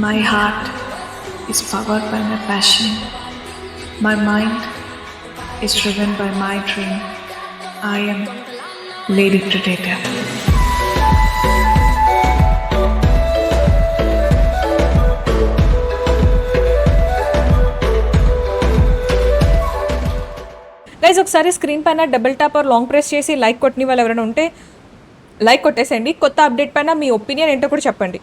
My heart is powered by my passion. My mind is driven by my dream. I am Lady Predator. Guys ఒకసారి screen పైన double tap or long press చేసి like కొట్టిన వాళ్ళు ఎవరైనా ఉంటే like కొట్టేసేయండి. కొత్త update పైన మీ opinion ఏంటో కూడా చెప్పండి.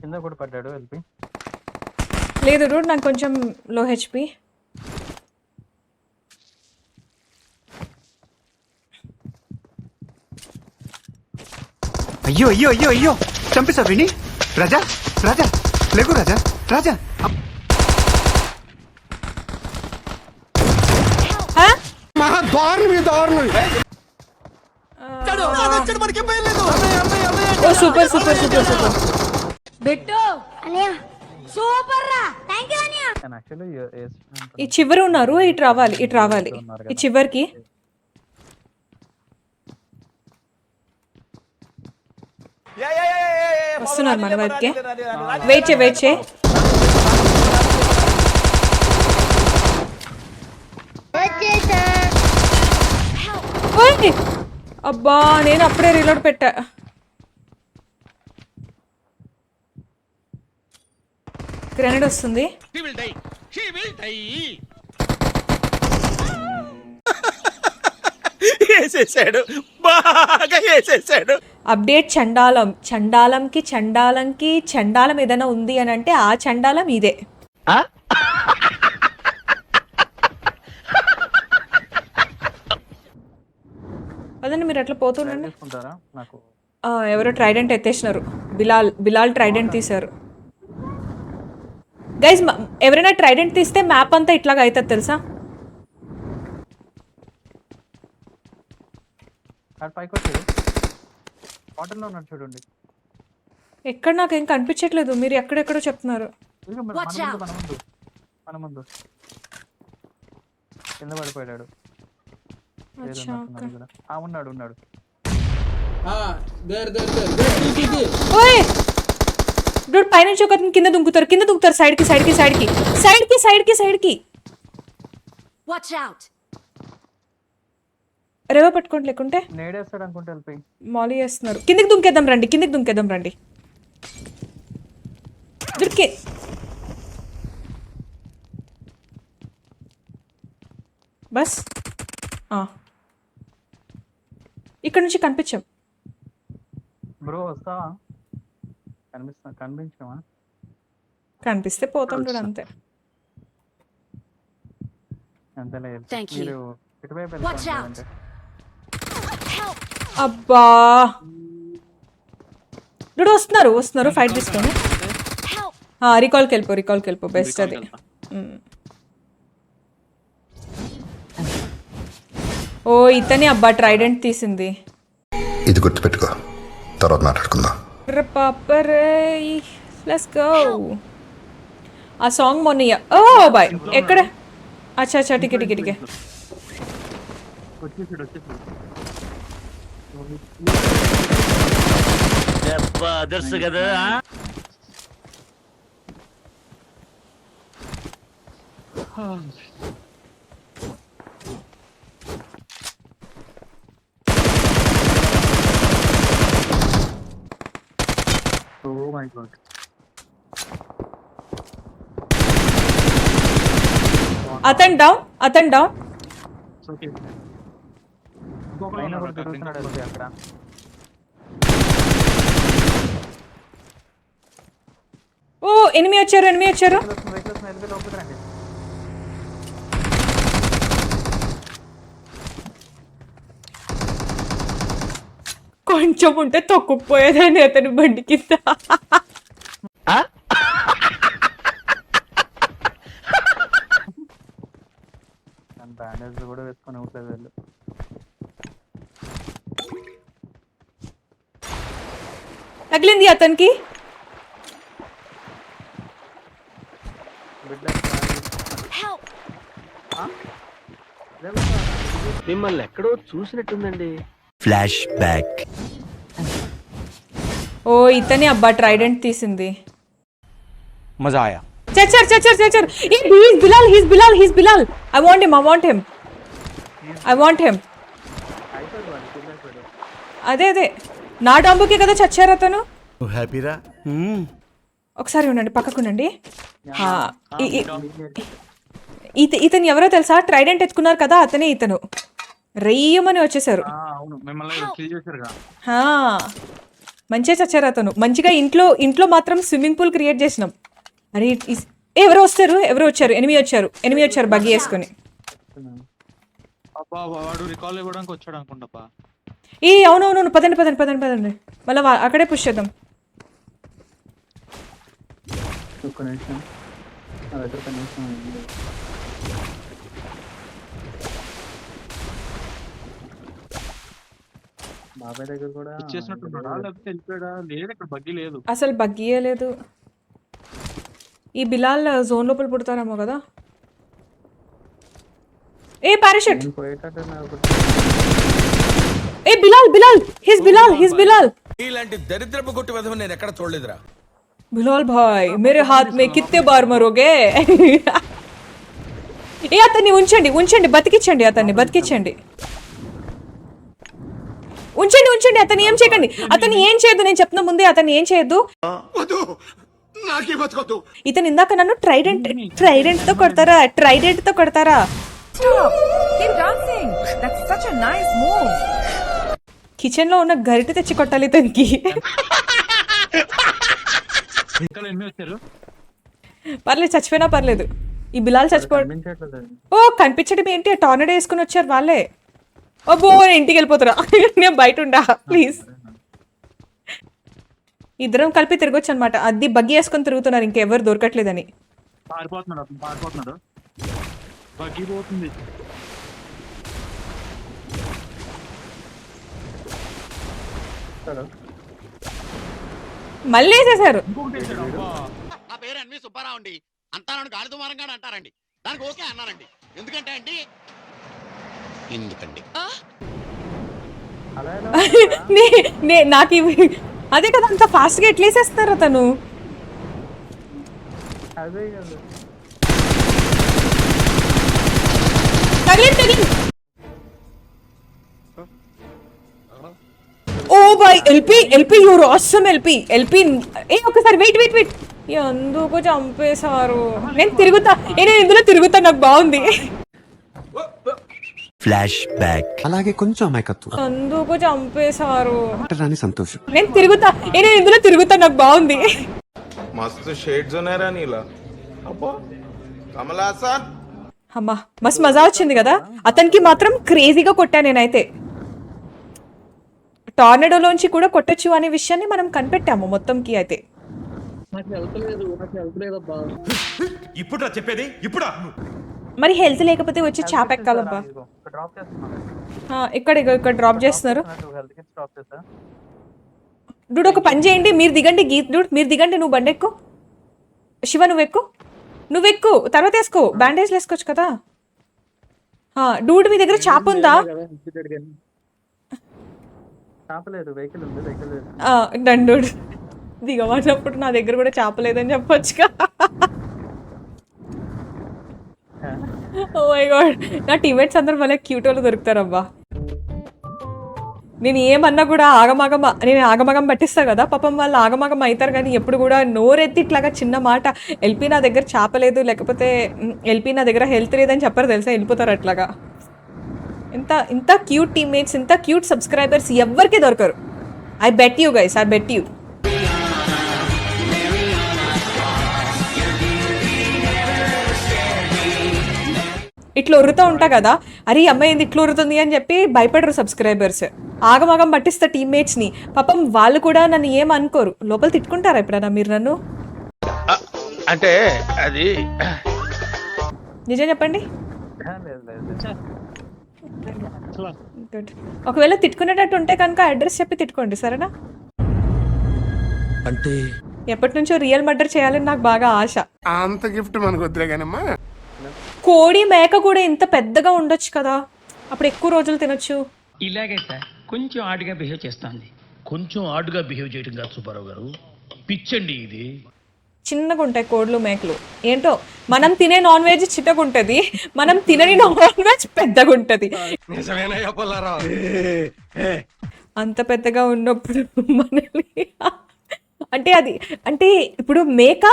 కింద కూడా పడ్డాడు ఎల్పి. లేదు రూడ్, నాకు కొంచెం లో హెచ్పి. అయ్యో అయ్యో అయ్యో అయ్యో చంపేశా విని. రాజా రాజా లేకు రాజా రాజా. Super super super super Bittu అనియా సూపర్ రా థాంక్యూ అనియా. యాక్చువల్లీ ఈ చివరి ఉన్నారు, ఇటు రావాలి ఇటు రావాలి. ఈ చివరికి వస్తున్నారు మన వైపుకి. వెయిట్ చే వెయిట్ చే. ఓయ్! అబ్బా నేను అప్పుడే రీలోడ్ పెట్టా. గ్రెనేడ్ వస్తుంది. వేసేసాడు, బాగా వేసేసాడు. అప్డేట్ చండాలం. చండాలంకి చండాలంకి చండాలం ఏదైనా ఉంది అని అంటే ఆ చండాలం ఇదే. అదండి మీరు అట్లా పోతుండండి. నాకు ఎవరో ట్రైడెంట్ ఎత్తేసినారు. బిలాల్ ట్రైడెంట్ తీశారు. గైజ్ ఎవరైనా ట్రైడెంట్ తీస్తే మ్యాప్ అంతా ఇట్లాగా అవుతుంది తెలుసా. పైకి వచ్చాడు, వాటర్లో ఉన్నాడు చూడండి. ఎక్కడ నాకు ఏం కనిపించట్లేదు, మీరు ఎక్కడెక్కడో చెప్తున్నారు. మన ముందు కింద పడిపోయాడు. ఉన్నాడు ఉన్నాడు. డూడ్ పైనుంచి ఒక కింద దుంకుతారు సైడ్కి సైడ్కి సైడ్కి సైడ్కి సైడ్కి సైడ్కి. Watch out. రేవో పట్టుకోండి, లేకుంటే నేడేస్తాడు అనుకుంటే వెళ్ళిపోయి మాలీ చేస్తున్నారు. కిందికి దుంకేద్దాం రండి. దొరికే బస్. ఇక్కడ నుంచి కనిపించాం. బ్రో వస్తావా? కనిపించామా? కనిపిస్తే పోతాం చూడు అంతే. అబ్బా ఇప్పుడు వస్తున్నారు ఫైట్ తీసుకొని. రికాల్కి వెళ్ళిపో బెస్ట్ అది. ఓ ఇతనే అబ్బా ట్రైడెంట్ తీసింది. ఇది గుర్తుపెట్టుకో, తర్వాత మాట్లాడుకుందాం. Let's go. ఆ సాంగ్ మొన్న ఓ బాయ్ ఎక్కడ? అచ్చా టికెట్ అదర్స్ కదా. Oh my god. అతను డౌన్. అక్కడ ఓ ఎనిమి వచ్చారు. కొంచెం ఉంటే తొక్కుపోయేదాన్ని అతని బండి కింద. బ్యాండేజ్ కూడా వేసుకొని ఉండలేదు వీళ్ళు. తగిలింది అతనికి. బిడ్డ Help! మిమ్మల్ని ఎక్కడో చూసినట్టుందండి. Flash back. ఓ ఇతనే అబ్బా ట్రైడెంట్ తీసింది. मजा आया. చచ్చర్ చచ్చర్ చచ్చర్. He's Bilal. I want him. అయిపోయింది వాడు కింద. అదే నా డాంబుకే కదా చచ్చారు అతను. హ్యాపీరా? ఒకసారి ఉండండి, పక్కకుండండి. ఇతను ఎవరో తెలుసా? ట్రైడెంట్ ఎత్తుకున్నారు కదా, అతనే ఇతను. రెయ్యమని వచ్చేసారు. అవును మిమ్మల్ని కిల్ చేశారుగా. మంచిగా చచ్చారు అతను. మంచిగా ఇంట్లో మాత్రం స్విమ్మింగ్ పూల్ క్రియేట్ చేసినాం. అరే ఎవరు వచ్చారు? ఎనిమిది వచ్చారు బగ్గి వేసుకొని. అబ్బా వాడు రికాల్ ఇవ్వడానికి వచ్చాడు అనుకుంటా. అవునవును, పదండి. మళ్ళీ అక్కడే పుష్ చేద్దాం. ఒక్క నిమిషం నా దగ్గర కనీసం ఉంది. బాబాయ్ దగ్గర కూడా ఇచ్చేసినట్టున్నాడా లేకపోతే వెళ్ళిపోయాడా? లేదు ఇక్కడ బగ్గి లేదు. అసలు బగ్గీయే లేదు. ఈ బిలాల్ జోన్ లోపల పుడతారేమో కదా. పారాషూట్. నేను పోయేటట్టు నాకు హిస్ బిలాల్. ఇలాంటి దరిద్రపు కొట్టి విధం నేను ఎక్కడ చూడలేదురా. बिलाल भाई मेरे हाथ में कितने बार मरोगे? అతన్ని ఉంచండి, బతికించండి. ఉంచండి. అతన్ని ఏం చేయకండి. అతన్ని ఏం చేయొద్దు, నేను చెప్తున్నా ముందే. అతన్ని ఏం చేయొద్దు. ఇతను ఇందాక నన్ను ట్రైడెంట్ తో కొడతారా? కిచెన్ లో ఉన్న గరిటె తెచ్చి కొట్టాలి ఇతనికి. పర్లేదు, చచ్చిపోయినా పర్లేదు. ఈ బిలాల్ చచ్చిపోవడం కనిపించడం ఏంటి? టార్నడో వేసుకుని వచ్చారు వాళ్ళే. అబ్బో నేను ఇంటికి వెళ్ళిపోతారా? నేను బయట ఉండా ప్లీజ్. ఇద్దరం కలిపి తిరగొచ్చు అనమాట. అది బగ్గి వేసుకొని తిరుగుతున్నారు, ఇంకెవరు దొరకట్లేదని. పారిపోతున్నాడు. బగ్గి పోతుంది. మళ్ళీ వేసేసారు. నా పేరు ఎన్వి సుబ్బారావు అండి. అంతా నన్ను గాలి దుమారంగా అంటారండి. దానికి ఓకే అన్నానండి. ఎందుకంటే నాకు అదే కదా, అంత ఫాస్ట్ గా ఎట్లా వేసేస్తున్నారు అతను. తగిలింది. Oh boy LP you're awesome LP. ఒకసారి వెయిట్. ఎందుకు చంపేశారు? నేను ఇందులో తిరుగుతా, నాకు బాగుంది. Flashback. అలాగే కొంచెం అమాయకత్వం. ఎందుకు చంపేశారు? రాని సంతోషం. నేను ఇందులో తిరుగుతా, నాకు బాగుంది. मस्त शेड्स ఉన్నాయరా నీలా. అబ్బా కమలాసన్. అమ్మా మస్తు మజా వచ్చింది కదా. అతనికి మాత్రం క్రేజీగా కొట్టా నేనైతే. టార్నడోలోంచి కూడా కొట్టచ్చు అనే విషయాన్ని మనం కనిపెట్టాము మొత్తంకి అయితే. ఇప్పుడు చెప్పేది ఇప్పుడు. మరి హెల్త్ లేకపోతే వచ్చి చాప ఎక్కాలబ్బా. ఇక్కడ డ్రాప్ చేస్తున్నారు. డూడ్ ఒక పని చేయండి, మీరు దిగండి. మీరు దిగండి. నువ్వు బండి ఎక్కు. శివ నువ్వు ఎక్కు తర్వాత వేసుకో. బ్యాండేజ్లు వేసుకోవచ్చు కదా. డూడ్ మీ దగ్గర చాప ఉందా? డండూడ్ దిగమన్నప్పుడు నా దగ్గర కూడా చేప లేదని చెప్పొచ్చుగా. ఓ మై గాడ్, నా టీమేట్స్ అందరూ భలే క్యూట్ వాళ్ళు దొరుకుతారబ్బా. నేను ఏమన్నా కూడా ఆగమగం పట్టిస్తా కదా, పాపం వాళ్ళు ఆగమగం అవుతారు. కానీ ఎప్పుడు కూడా నోరెత్తి ఇట్లాగా చిన్న మాట, ఎల్పీ నా దగ్గర చేపలేదు, లేకపోతే ఎల్పీ నా దగ్గర హెల్త్ లేదని చెప్పరు తెలుసా, వెళ్ళిపోతారు అట్లాగా. ఇంత క్యూట్ టీమ్మేట్స్, ఇంత క్యూట్ సబ్స్క్రైబర్స్ ఎవ్వరికీ దొరకరు. ఐ బెట్ యూ గైస్, ఇట్లా ఉరుతూ ఉంటా కదా, అరే అమ్మాయి ఏంది ఇట్లా ఉరుతుంది అని చెప్పి భయపడరు సబ్స్క్రైబర్స్. ఆగమాగం పట్టిస్తా టీమ్మేట్స్ని. పాపం వాళ్ళు కూడా నన్ను ఏం అనుకోరు. లోపల తిట్టుకుంటారా ఎప్పుడన్నా మీరు నన్ను? అంటే అది నిజం చెప్పండి. ఒకవేళ తిట్టుకునేటట్టు ఉంటే కనుక అడ్రస్ చెప్పి తిట్టుకోండి, సరేనా? అంటే ఎప్పటి నుంచో రియల్ మర్డర్ చేయాలని నాకు బాగా ఆశ. అంత గిఫ్ట్ మనకు వద్దులే కానమ్మా. కోడి మేక కూడా ఇంత పెద్దగా ఉండొచ్చు కదా, అప్పుడు ఎక్కువ రోజులు తినొచ్చు. ఇలాగే సార్ కొంచెం ఆడుగా బిహేవ్ చేస్తుంది. కొంచెం ఆడుగా బిహేవ్ చేయడం కాదు సుబ్బారావు గారు, పిచ్చండి ఇది. చిన్నగా ఉంటాయి కోళ్ళు మేకలు. ఏంటో మనం తినే నాన్ వెజ్ చిన్నగా ఉంటుంది, మనం తినని నాన్ వెజ్ పెద్దగా ఉంటుంది. అంత పెద్దగా ఉన్నప్పుడు మనల్ని అంటే అది అంటే ఇప్పుడు మేక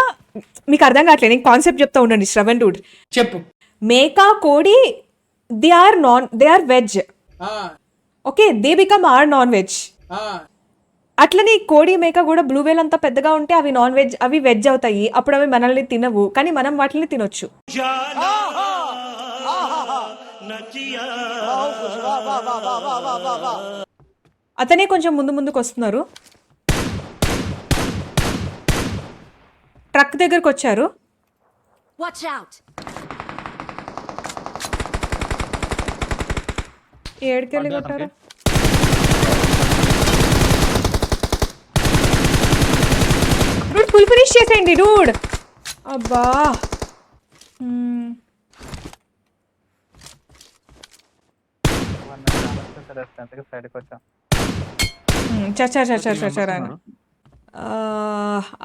మీకు అర్థం కావట్లేదు, నేను కాన్సెప్ట్ చెప్తా ఉండండి శ్రవణ్ డూడ్. చెప్పు. మేక కోడి they are veg, okay, they become are non veg. అట్లనే కోడి మేక కూడా బ్లూ వేల్ అంతా పెద్దగా ఉంటే అవి నాన్ వెజ్, అవి వెజ్ అవుతాయి. అప్పుడు అవి మనల్ని తినవు, కానీ మనం వాటిని తినొచ్చు. అతనే కొంచెం ముందుకు వస్తున్నారు, ట్రక్ దగ్గరకు వచ్చారు. Watch out! ఏడుకెళ్ళి కొట్టారు. డూడ్ ఫుల్ ఫినిష్ చేసేయండి డూడ్. అబ్బా చచ్చారా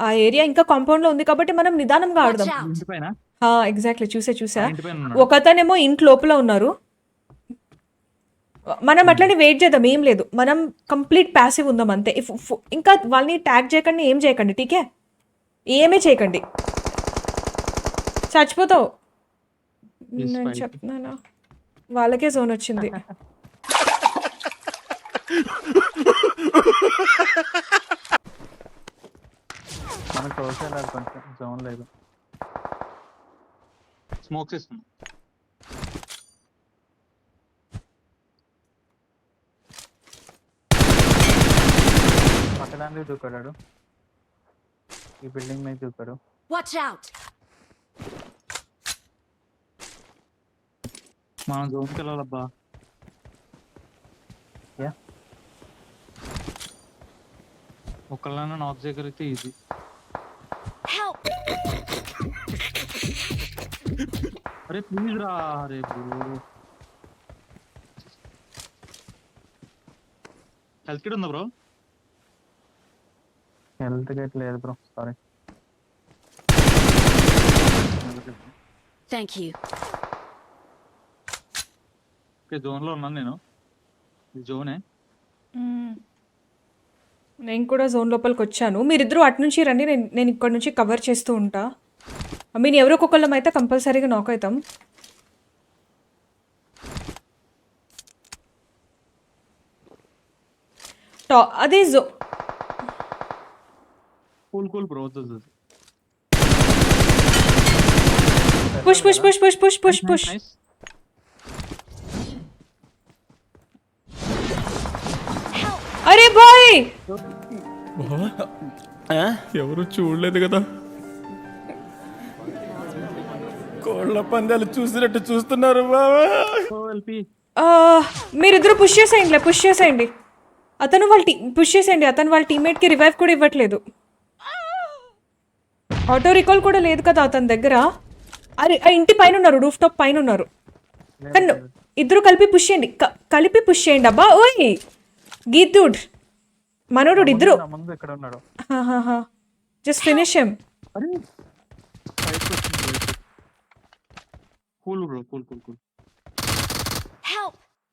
ఆ ఏరియా ఇంకా కాంపౌండ్ లో ఉంది కాబట్టి మనం నిదానంగా ఆడదాం. ఇంటి పైన ఎగ్జాక్ట్లీ చూసా. ఇంటి పైన ఉన్నాడు. ఒకతనేమో ఇంటి లోపల ఉన్నారు. మనం అట్లనే వెయిట్ చేద్దాం, ఏం లేదు, మనం కంప్లీట్ ప్యాసివ్ ఉందాం అంతే. ఇంకా వాళ్ళని ట్యాగ్ చేయకండి, ఏం చేయకండి, టీకే, ఏమీ చేయకండి, చచ్చిపోతావు. నేను చెప్తున్నానా, వాళ్ళకే జోన్ వచ్చింది. జోన్ లేదు, స్మోక్స్ ఇస్తుంది. పక్కదాన్ని దూకాడు, ఈ బిల్డింగ్ మీద దూకాడు. Watch out! మనం జోన్కి వెళ్ళాలబ్బా. ఒకళ్ళైనా నాక్ చేయగలిగితే ఈజీ. Help! అరే ప్లీజ్ రా, అరే బ్రో. హెల్త్ కిట్ ఉందా బ్రో? హెల్త్ కిట్ లేదు bro, sorry. Thank you. Okay, జోన్లో ఉన్నాను నేను. ఇది జోనే. నేను కూడా జోన్ లోపలికి వచ్చాను. మీరిద్దరూ అటు నుంచి రండి, నేను ఇక్కడ నుంచి కవర్ చేస్తూ ఉంటా. ఐ మీన్ ఎవరో ఒక్కొక్కళ్ళం అయితే కంపల్సరీగా నాక్ అవుతాం. అదే కూల్ బ్రో. పుష్. అరే బాయ్, ఎవరు చూడలేదు కదా, కోళ్ళ పందాలు చూసినట్టు చూస్తున్నారు బాబా. మీరిద్దరు పుష్ చేసేయండి. అతను వాళ్ళ టీమ్మేట్కి రివైవ్ కూడా ఇవ్వట్లేదు. ఆటో రికాల్ కూడా లేదు కదా అతని దగ్గర. అరే ఆ ఇంటి పైన ఉన్నారు, రూఫ్ టాప్ పైన ఉన్నారు. కానీ ఇద్దరు కలిపి పుష్ చేయండి అబ్బా. ఓయ్ గీతుడ్ మనోడు ఇద్దరు జస్ట్ ఫినిష్ హిమ్.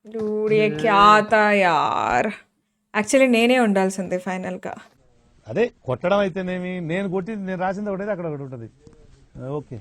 Dude, ये क्या था यार. యాక్చువల్లీ నేనే ఉండాల్సిందే ఫైనల్గా. అదే కొట్టడం అయితేనేమి, నేను కొట్టి నేను రాసింది ఒకటి అక్కడ ఒకటి ఉంటుంది. ఓకే.